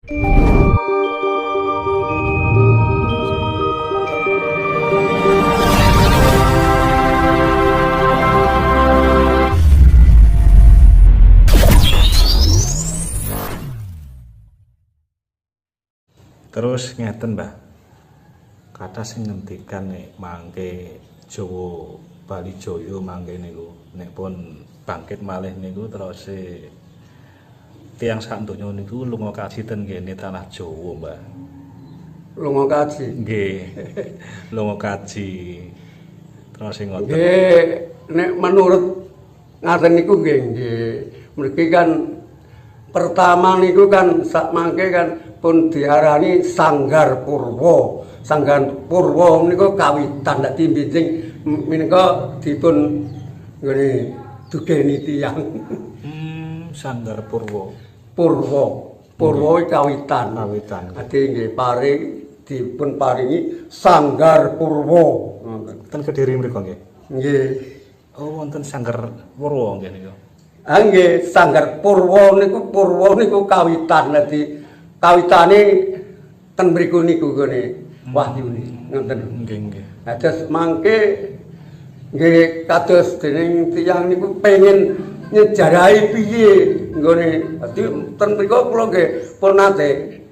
Terus ngeten Mbah, kata sing ngendikan nek mangke Jawa Bali Jaya mangke niku nek pun bangkit malih niku terus tiyang sak donya niku lunga kaji ten kene tanah Jawa Mbah. Lunga kaji. Nggih. Lunga kaji. Terus ngoten. Nggih, nek menurut ngaten niku nggih. Mriki kan pertama niku kan sak mangke kan pun diarani Sanggar Purwa. Sanggar Purwa niku kawitan dadi bijing menika dipun nggone dugeni tiyang. Sanggar Purwa. Purwa kawitan. Kawitan. Dadi nggih paring dipun paringi Sanggar Purwa. Ten Kediri mriku nggih. Nggih. Oh wonten Sanggar Purwa nggih niku. Ah nggih, Sanggar Purwa niku kawitan dadi kawitane ten mriku niku gone wahyune ngoten. Nggih nggih. Dados mangke nggih kados dening tiyang niku pengen nyejarahi piye nggone dadi ten mriku kula nggih pun nate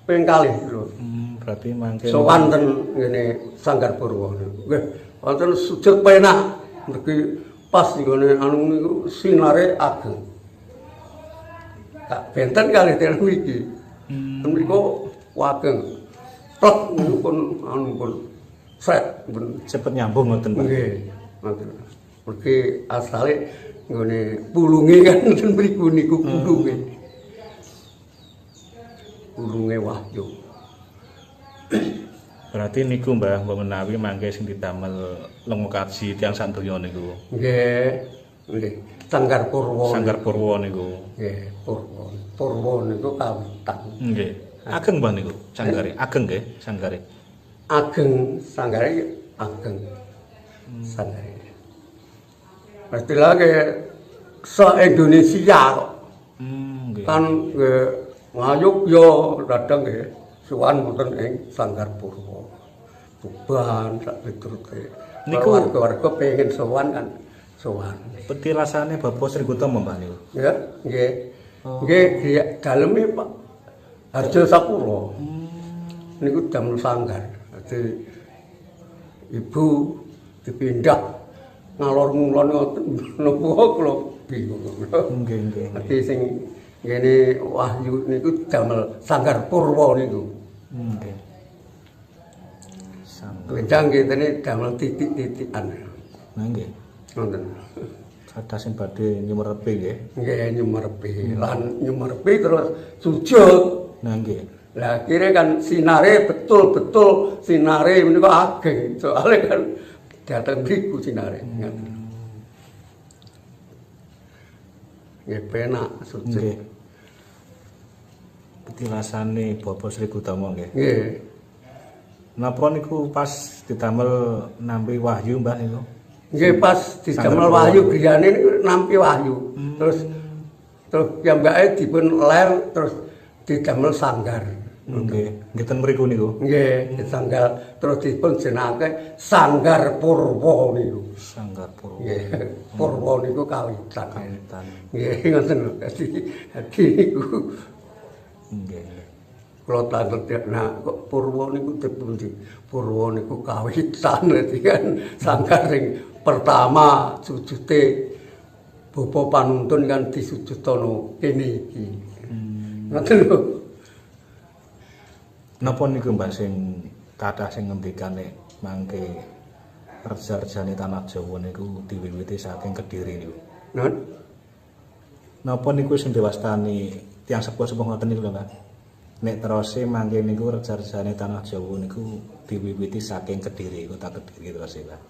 ping kalih lho. Berarti mangke sowan ten ngene Sanggar Purwa niku. Nggih, wonten sujud penak mergi pas nggone anu niku sinare ageng. Tak benten kalih ten mriki. Ten mriku wageng. Tok niku pun anu pun set pun cepet nyambung ngoten Pak. nggih. Ngoten. Mergi asale nggone pulunge kan ten mriku niku pulunge. Pulunge Wahyu. Berarti niku Mbah menawi mangke sing didamel lenga kaji tiyang sak donya niku. Nggih. Nggih. Sanggar Purwa. Sanggar Purwa niku. Nggih, Purwa. Purwa niku kawitan. Nggih. Ageng Mbah niku sanggare. Ageng nggih sanggare. Ageng sanggare ageng. Sanggare. Pasti lagi se-Indonesia kok. Nggih. Kan nggih ngayuk yo dateng nggih suwan wonten ing Sanggar Purwa. Tuban sak piturute. Niku warga pengen sowan kan sowan. petilasane Bapak Sri Gutama Mbah niku. Ya, nggih. Nggih, daleme Pak Harjo Sapura. Niku damel sanggar. Dadi ibu dipindah ngalor ngulon ngoten napa kula bingung. Nggih nggih. Dadi sing ngene Wahyu niku damel Sanggar Purwa niku. Nggih. Sanggar. Wedang ngene damel titik-titikan. Nah nggih. Ngoten. Kathah sing badhe nyumerepe nggih. Nggih nyumerepe lan nyumerepe terus sujud. Nah nggih. Lah akhirnya kan sinare betul-betul sinare menika ageng. Soalnya kan dateng mriku sinare. Nggih penak sujud. Nggih. Petilasane Bapak Sri Gutama nggih. Nggih. Napa niku pas didamel nampi Wahyu Mbah niku? Nggih pas didamel Wahyu griyane niku nampi Wahyu. Terus piyambake dipun ler terus didamel Sanggar. Nggih, nggih ten mriku niku. Nggih, Sanggar terus dipun jenengake Sanggar Purwa niku. Sanggar Purwa. Nggih, Purwa niku kawitan. Kawitan. Nggih, ngoten lho. Dadi niku Nggih. kula tanggep nah kok Purwa niku dipundi? Purwa niku kawitan dadi kan Sanggar sing pertama sujute bapa panuntun kan disujudana kene iki. Ngoten lho. Napa niku Mbah sing kathah sing ngendikane mangke reja-rejane tanah Jawa niku diwiwiti saking Kediri niku. Napa niku sing diwastani tiyang sepuh-sepuh ngoten niku lho Mbah. Nek terose mangke niku reja-rejane tanah Jawa niku diwiwiti saking Kediri, kota Kediri terus Mbah.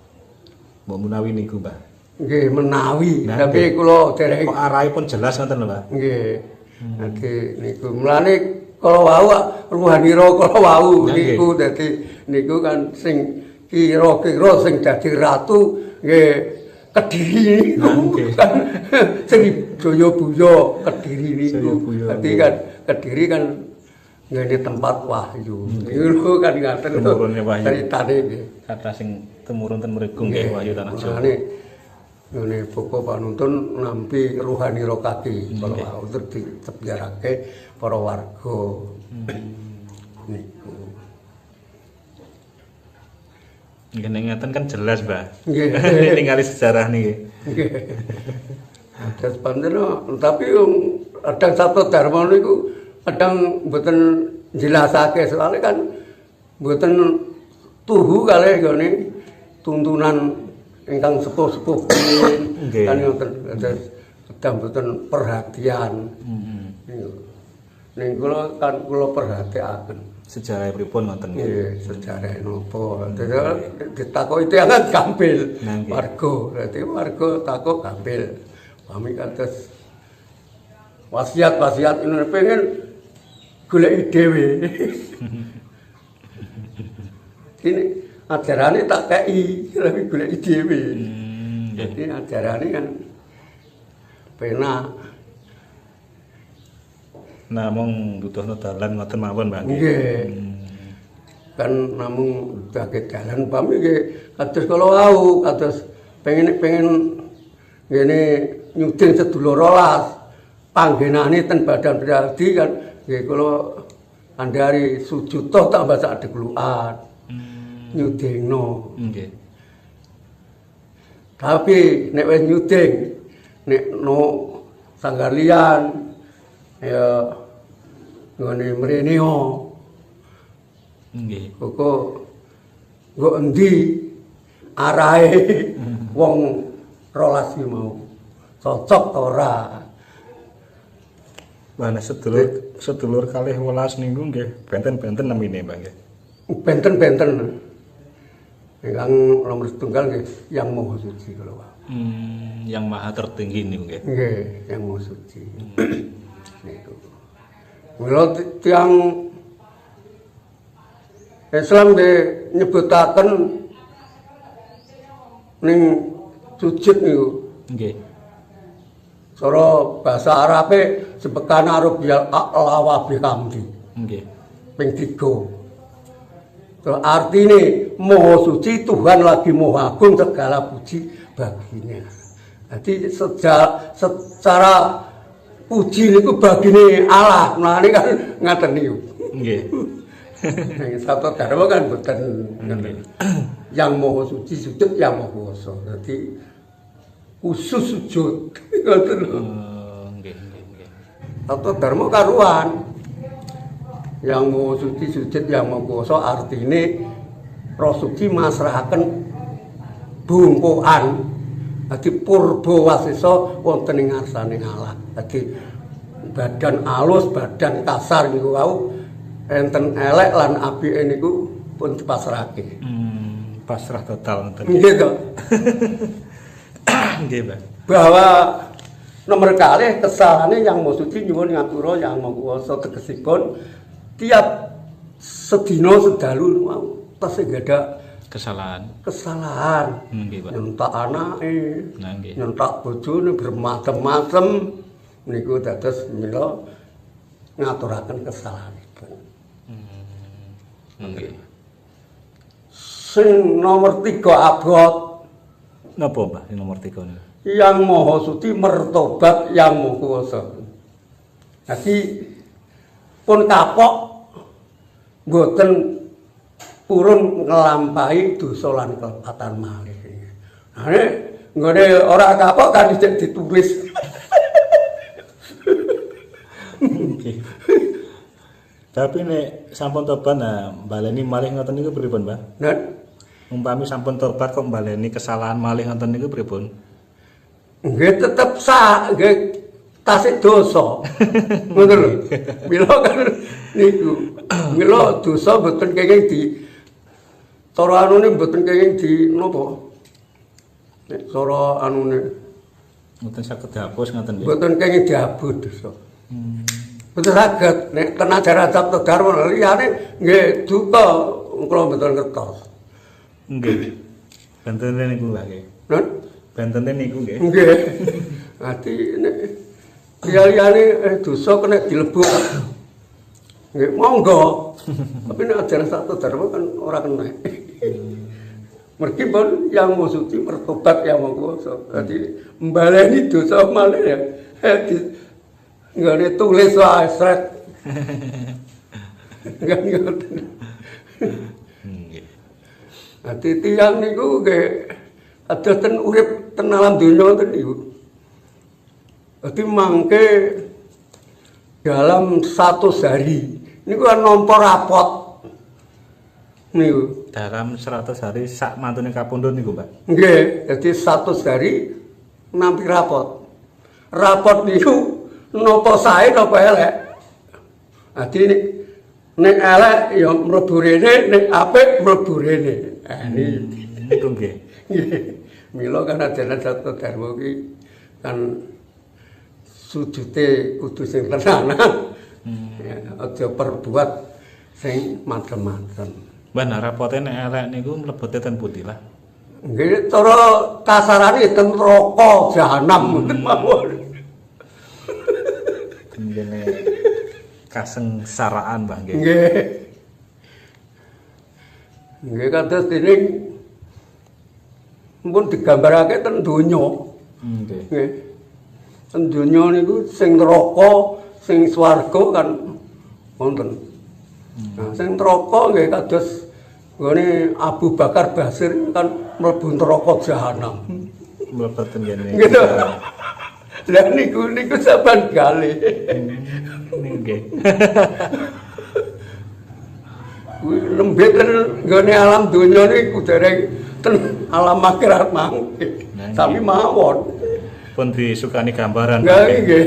Mbok menawi niku Mbah. Nggih menawi, tapi kula dereng kok arahipun jelas ngoten lho Mbah. nggih. Dadi niku mulane kala wau ruhanira kala wau niku dadi niku kan sing kira-kira sing dadi ratu nggih Kediri niku kan sing Jayabaya Kediri niku. Dadi kan Kediri kan ngene tempat wahyu. Niku kan ngaten Temurune wahyu. ceritane nggih. Kata sing temurun ten mriku nggih Wahyu Tanah Jawa. Ngene buku panuntun nampi ruhani rokati kalau wau dicepiarake para warga. Niku. Nggih nek ngeten kan jelas, Mbah. Nggih. Ningali sejarah niki. Nggih. Ada pandera, tapi kadang Sabto Dharma niku kadang mboten jelasake soalnya kan mboten tuhu kalih gone tuntunan ingkang sepuh-sepuh Nggih. kan ngoten kadang mboten perhatian. Ning kula kan kula perhatiaken. Sejarah pripun ngoten nggih. Nggih, sejarah napa. Ditakoki tiyang gampil Nggih. warga. Dadi warga takok gampil. Pami kados wasiat-wasiat ini pengen goleki dhewe. Kini ajarane tak kei, tapi goleki dhewe. Jadi ajarane kan penak. Namung butuhno dalan ngoten mawon, Mbah. Nggih. Kan namung dake dalan pami nggih kados kala wau, kados pengen ngene nyuding sedulur rolas panggenane ten badan pribadi kan nggih kula andari sujud toh tak baca deglukan nyudingno. Nggih. Tapi nek wis nyuding nek no sanggar liyan ya ngene mrene Nggih. kok nggo endi arahe wong rolas iki mau cocok ta ora. Mana sedulur kalih 12 niku nggih benten-benten namine, Mbah nggih. Benten-benten. Ingkang nomor setunggal nggih Yang Maha Suci kalau Pak. Yang maha tertinggi niku nggih. Nggih, Yang Maha Suci. Niku. Mula tiyang Islam nyebutaken ning sujud niku. Nggih. Cara bahasa Arabe sebekana Rabbiyal A'la wa bihamdi. Nggih. Ping 3. Terus artine Maha Suci Tuhan lagi Maha Agung segala puji baginya. Jadi secara puji niku bagine Allah. Nah ini kan ngaten niku. Nggih. Ning Sabto Dharma kan mboten ngoten. Yang Maha Suci sujud yang Maha Kuwasa. Dadi khusus sujud. Ngoten lho. Nggih, nggih. Sabto Dharma karuan. Yang Maha Suci sujud yang Maha Kuwasa artine Roh Suci masrahaken bungkukan. Dadi purba wasisa wonten ing ngarsane Allah. Dadi badan alus, badan kasar niku wau enten elek lan apike niku pun dipasrahake. Pasrah total ngoten. Nggih to. Nggih, Mbah. Bahwa nomor kalih kesalane Yang Maha Suci nyuwun ngapura Yang Maha Kuwasa tegesipun tiap sedina sedalu wau tasih gadah kesalahan. Nggih, Pak. Nyentak anake, Nah, nggih. nyentak bojone bermacam-macam niku dados mila ngaturaken kesalahipun. Nggih. Sing nomor 3 abot Napa, Mbah, sing nomor 3 niku? Yang Maha Suci mertobat Yang Maha Kuwasa. Jadi pun kapok mboten purun nglampahi dosa lan kelepatan malih. Nah, nggone ora kapok kan ditulis. Nggih. Tapi nek sampun tobat nah baleni malih ngoten niku pripun, Mbah? Nah, Umpami sampun tobat kok baleni kesalahan malih ngoten niku pripun? nggih tetep nggih tasik dosa. Ngoten lho. Mila kan niku. Mila dosa mboten kenging di cara anune mboten kenging di napa? Nek cara anune Mboten saged dihapus ngoten nggih. mboten kenging diabot dosa. Mboten saged nek ten ajaran Sabto Dharma liyane nggih duka kula mboten ngertos. Nggih. Bentene niku Mbah nggih. Nah, Bentene niku nggih. nggih. Ati nek liyane dosa kena dilebok Nggih, monggo. Tapi nek ajaran satu dharma kan ora kena. Meskipun yang mau suci bertobat yang mau kuasa. Jadi membaleni dosa malih ya. Nggak tulis wae sret. Nggak ngoten. Dadi tiyang niku nggih kados ten urip ten alam donya ten niku. Dadi mangke dalam 100 hari niku kan nampa rapot niku. Dalam 100 hari sak mantune kapundhut niku, Pak. Nggih, jadi 100 hari nampi rapot. Rapot niku napa sae napa elek. Dadi nek elek ya mlebu rene, nek apik mlebu rene. Niku nggih. Nggih. Mila kan ajaran satu dharma iki kan sujute kudu sing tenanan. Aja perbuat sing macem-macem. Mbah rapote nek elek niku mlebete ten pundi lah? Nggih, cara kasarane ten neraka jahanam ngoten mawon. Ngene kasengsaraan, Mbah nggih. Nggih. Nggih kados dening pun digambarake ten donya. Nggih. Nggih. Ten donya niku sing neraka, sing swarga kan wonten. Nah, sing neraka nggih kados nggone Abu Bakar Basir kan mlebu neraka jahanam. Mlebet ngene. Gitu. Lah niku saban kali. Nggih. Kuwi lembet ten nggone alam donya niku dereng ten alam akhirat mangke. Sami mawon. Pun disukani gambaran. Nggih.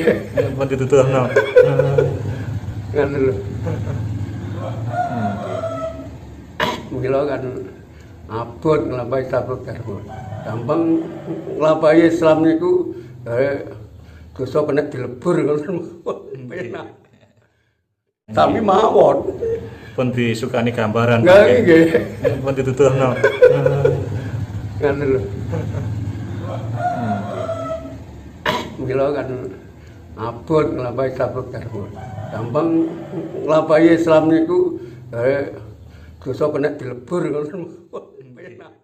Pun dituturno. Ngoten lho. Mila kan abot nglampahi satu dharma. Gampang nglampahi Islam niku dosa kena dilebur ngoten penak. Sami mawon. Pun disukani gambaran. Nggih. Pun dituturno. Ngoten lho. Mila kan abot nglampahi satu dharma. Gampang nglampahi Islam niku dosa kena dilebur ngoten penak.